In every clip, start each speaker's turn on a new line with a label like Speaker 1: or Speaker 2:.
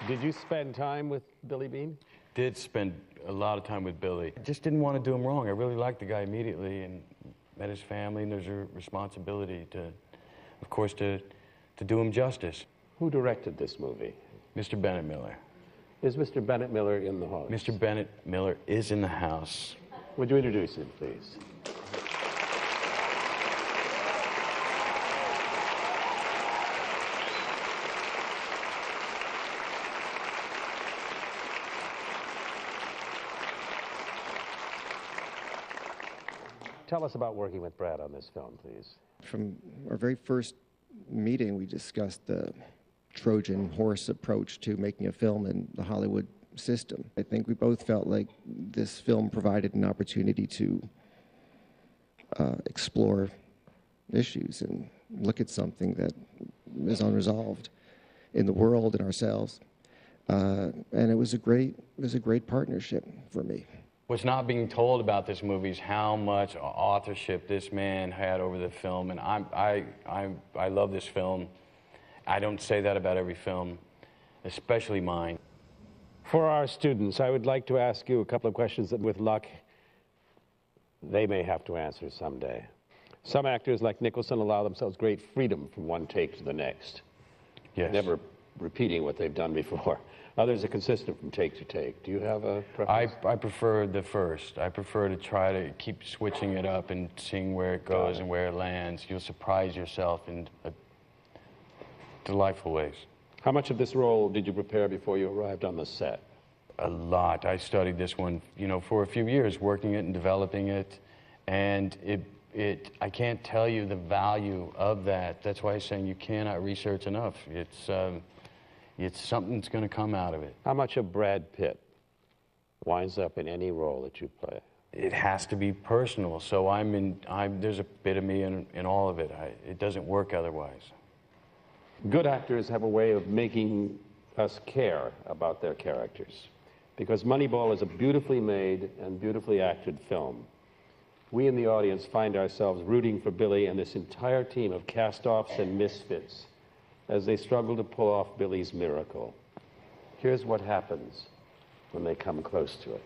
Speaker 1: Did you spend time with Billy Beane?
Speaker 2: Did spend a lot of time with Billy. Just didn't want to do him wrong. I really liked the guy immediately and met his family, and there's a responsibility to, of course, to do him justice.
Speaker 1: Who directed this movie?
Speaker 2: Mr. Bennett Miller.
Speaker 1: Is Mr. Bennett Miller in the house?
Speaker 2: Mr. Bennett Miller is in the house.
Speaker 1: Would you introduce him, please? Tell us about working with Brad on this film, please.
Speaker 3: From our very first meeting, we discussed the Trojan horse approach to making a film in the Hollywood system. I think we both felt like this film provided an opportunity to explore issues and look at something that is unresolved in the world and ourselves. And it was a great partnership for me.
Speaker 2: What's not being told about this movie is how much authorship this man had over the film, and I love this film. I don't say that about every film, especially mine.
Speaker 1: For our students, I would like to ask you a couple of questions that, with luck, they may have to answer someday. Some actors, like Nicholson, allow themselves great freedom from one take to the next.
Speaker 2: Yes.
Speaker 1: Never repeating what they've done before. Others are consistent from take to take. Do you have a preference?
Speaker 2: I prefer the first. I prefer to try to keep switching it up and seeing where it goes and where it lands. You'll surprise yourself in delightful ways.
Speaker 1: How much of this role did you prepare before you arrived on the set?
Speaker 2: A lot. I studied this one, you know, for a few years, working it and developing it, and I can't tell you the value of that. That's why I'm saying you cannot research enough. It's something that's going to come out of it.
Speaker 1: How much of Brad Pitt winds up in any role that you play?
Speaker 2: It has to be personal, so there's a bit of me in all of it. It doesn't work otherwise.
Speaker 1: Good actors have a way of making us care about their characters, because Moneyball is a beautifully made and beautifully acted film. We in the audience find ourselves rooting for Billy and this entire team of cast-offs and misfits as they struggle to pull off Billy's miracle. Here's what happens when they come close to it.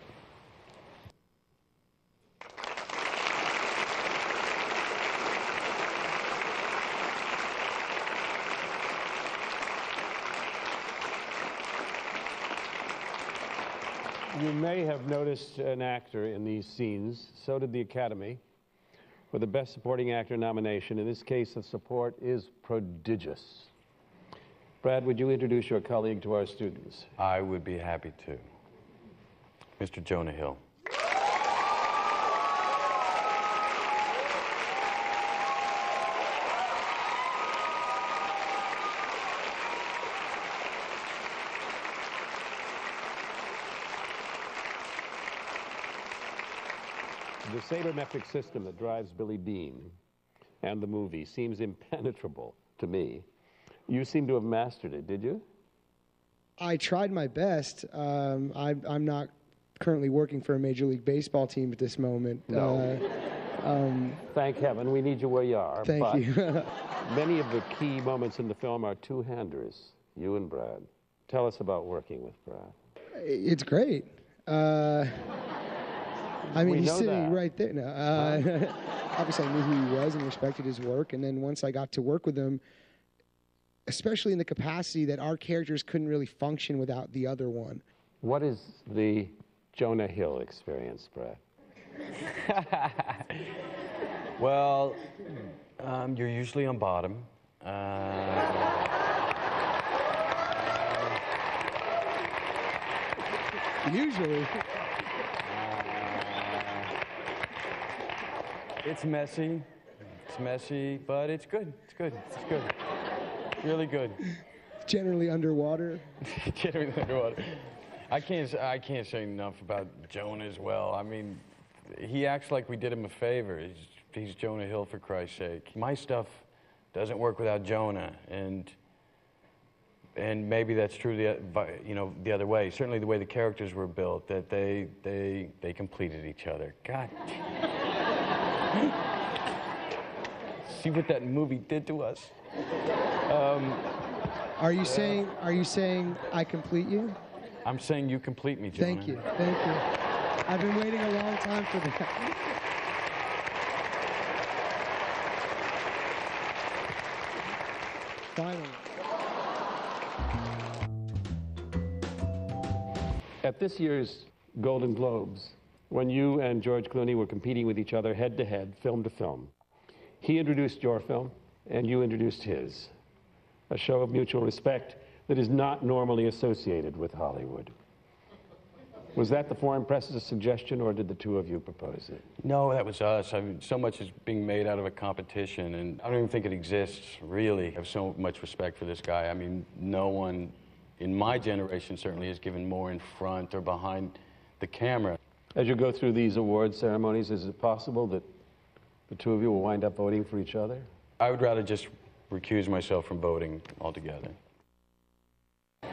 Speaker 1: You may have noticed an actor in these scenes. So did the Academy, for the Best Supporting Actor nomination. In this case, the support is prodigious. Brad, would you introduce your colleague to our students?
Speaker 2: I would be happy to. Mr. Jonah Hill.
Speaker 1: The sabermetric system that drives Billy Beane and the movie seems impenetrable to me. You seem to have mastered it, did you?
Speaker 4: I tried my best. I'm not currently working for a Major League Baseball team at this moment.
Speaker 1: No. Thank heaven, we need you where you are.
Speaker 4: Thank you.
Speaker 1: Many of the key moments in the film are two-handers, you and Brad. Tell us about working with Brad.
Speaker 4: It's great. I mean, he's sitting right there. No, obviously, I knew who he was and respected his work. And then once I got to work with him, especially in the capacity that our characters couldn't really function without the other one.
Speaker 1: What is the Jonah Hill experience, Brad?
Speaker 2: Well, you're usually on bottom.
Speaker 4: Usually.
Speaker 2: It's messy. It's messy, but it's good. It's good. It's good. Really good.
Speaker 4: Generally underwater.
Speaker 2: Generally underwater. I can't say enough about Jonah as well. I mean, he acts like we did him a favor. He's Jonah Hill, for Christ's sake. My stuff doesn't work without Jonah, and maybe that's true the other way. Certainly the way the characters were built, that they completed each other. God. See what that movie did to us.
Speaker 4: Are you saying I complete you?
Speaker 2: I'm saying you complete me, Jonah.
Speaker 4: Thank you. Thank you. I've been waiting a long time for that. Finally.
Speaker 1: At this year's Golden Globes, when you and George Clooney were competing with each other head to head, film to film, he introduced your film and you introduced his. A show of mutual respect that is not normally associated with Hollywood. Was that the foreign press's suggestion, or did the two of you propose it?
Speaker 2: No, that was us. I mean, so much is being made out of a competition, and I don't even think it exists, really. I have so much respect for this guy. I mean, no one in my generation certainly has given more in front or behind the camera.
Speaker 1: As you go through these award ceremonies, is it possible that the two of you will wind up voting for each other?
Speaker 2: I would rather just recuse myself from voting altogether.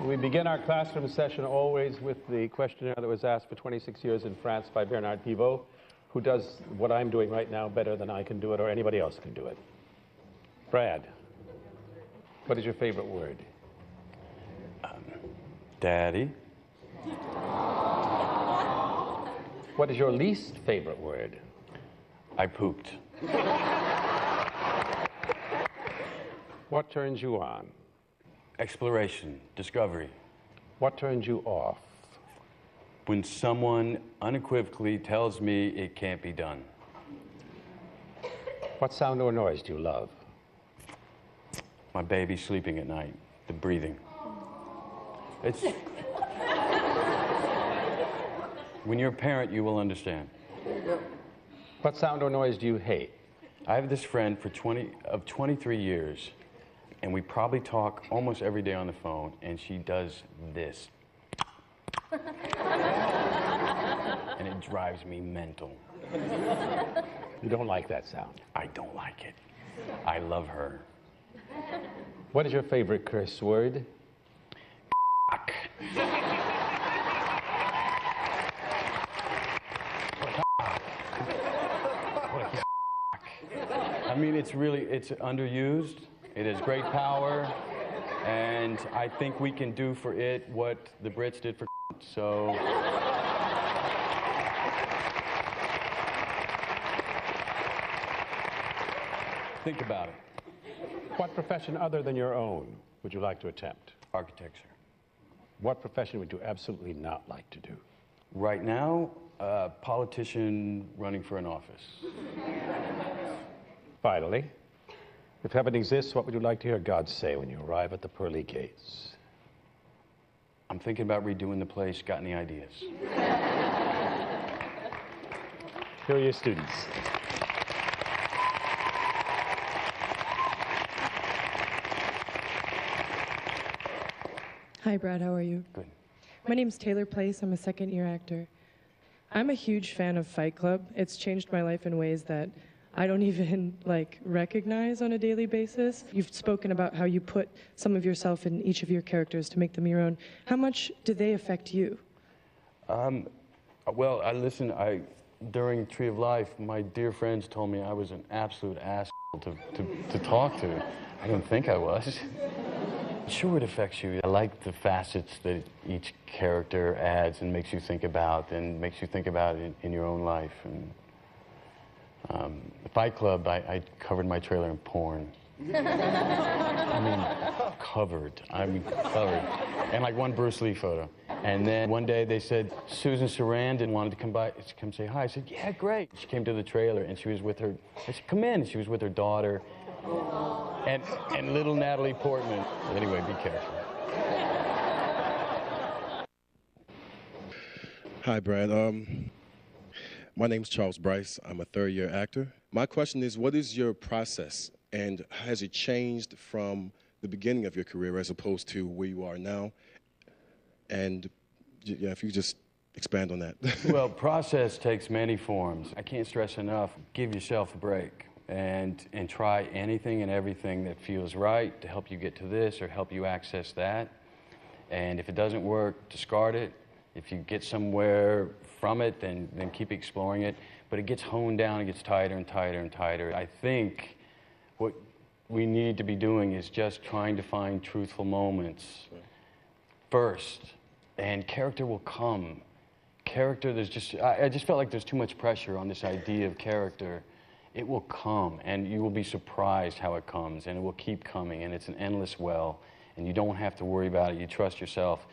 Speaker 1: We begin our classroom session always with the questionnaire that was asked for 26 years in France by Bernard Pivot, who does what I'm doing right now better than I can do it or anybody else can do it. Brad, what is your favorite word?
Speaker 2: Daddy.
Speaker 1: What is your least favorite word?
Speaker 2: I pooped.
Speaker 1: What turns you on?
Speaker 2: Exploration, discovery.
Speaker 1: What turns you off?
Speaker 2: When someone unequivocally tells me it can't be done.
Speaker 1: What sound or noise do you love?
Speaker 2: My baby sleeping at night, the breathing. It's... When you're a parent, you will understand.
Speaker 1: What sound or noise do you hate?
Speaker 2: I have this friend for 23 years, and we probably talk almost every day on the phone, and she does this. And it drives me mental.
Speaker 1: You don't like that sound?
Speaker 2: I don't like it. I love her.
Speaker 1: What is your favorite curse word?
Speaker 2: I mean, it's underused. It has great power, and I think we can do for it what the Brits did for so. Think about it.
Speaker 1: What profession other than your own would you like to attempt?
Speaker 2: Architecture.
Speaker 1: What profession would you absolutely not like to do?
Speaker 2: Right now, a politician running for an office.
Speaker 1: Finally, if heaven exists, what would you like to hear God say when you arrive at the pearly gates?
Speaker 2: I'm thinking about redoing the place. Got any ideas?
Speaker 1: Here are your students.
Speaker 5: Hi, Brad. How are you?
Speaker 2: Good.
Speaker 5: My name's Taylor Place. I'm a second-year actor. I'm a huge fan of Fight Club. It's changed my life in ways that I don't even recognize on a daily basis. You've spoken about how you put some of yourself in each of your characters to make them your own. How much do they affect you?
Speaker 2: Well, during Tree of Life, my dear friends told me I was an absolute asshole to talk to. I don't think I was. Sure, it affects you. I like the facets that each character adds and makes you think about, and makes you think about it in your own life. And Fight Club, I covered my trailer in porn. Covered. And like one Bruce Lee photo. And then one day they said, Susan Sarandon wanted to come say hi. I said, yeah, great. She came to the trailer and she was with her, I said, come in. She was with her daughter and little Natalie Portman. Anyway, be careful.
Speaker 6: Hi, Brad. My name's Charles Bryce. I'm a third-year actor. My question is, what is your process, and has it changed from the beginning of your career as opposed to where you are now? And yeah, if you just expand on that.
Speaker 2: Well, process takes many forms. I can't stress enough, give yourself a break and try anything and everything that feels right to help you get to this or help you access that. And if it doesn't work, discard it. If you get somewhere from it, then keep exploring it. But it gets honed down, it gets tighter and tighter and tighter. I think what we need to be doing is just trying to find truthful moments first, and character will come. Character, I just felt like there's too much pressure on this idea of character. It will come, and you will be surprised how it comes, and it will keep coming, and it's an endless well, and you don't have to worry about it. You trust yourself.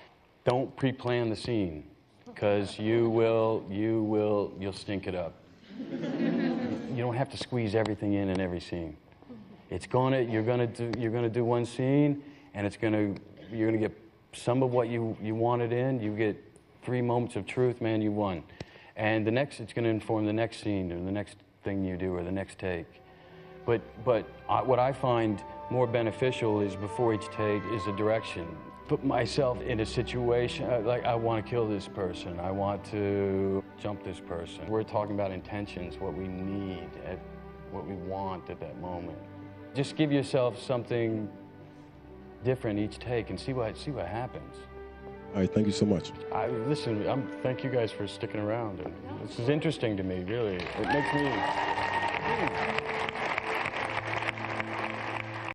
Speaker 2: Don't pre-plan the scene, because you'll stink it up. You don't have to squeeze everything in every scene. You're gonna do one scene, and you're gonna get some of what you wanted in. You get 3 moments of truth, man, you won. And it's gonna inform the next scene, or the next thing you do, or the next take. But what I find more beneficial is before each take is a direction. Put myself in a situation, like I want to kill this person, I want to jump this person. We're talking about intentions, what we need, what we want at that moment. Just give yourself something different each take and see what happens.
Speaker 6: All right, thank you so much.
Speaker 2: Thank you guys for sticking around. And this is interesting to me, really. It makes me...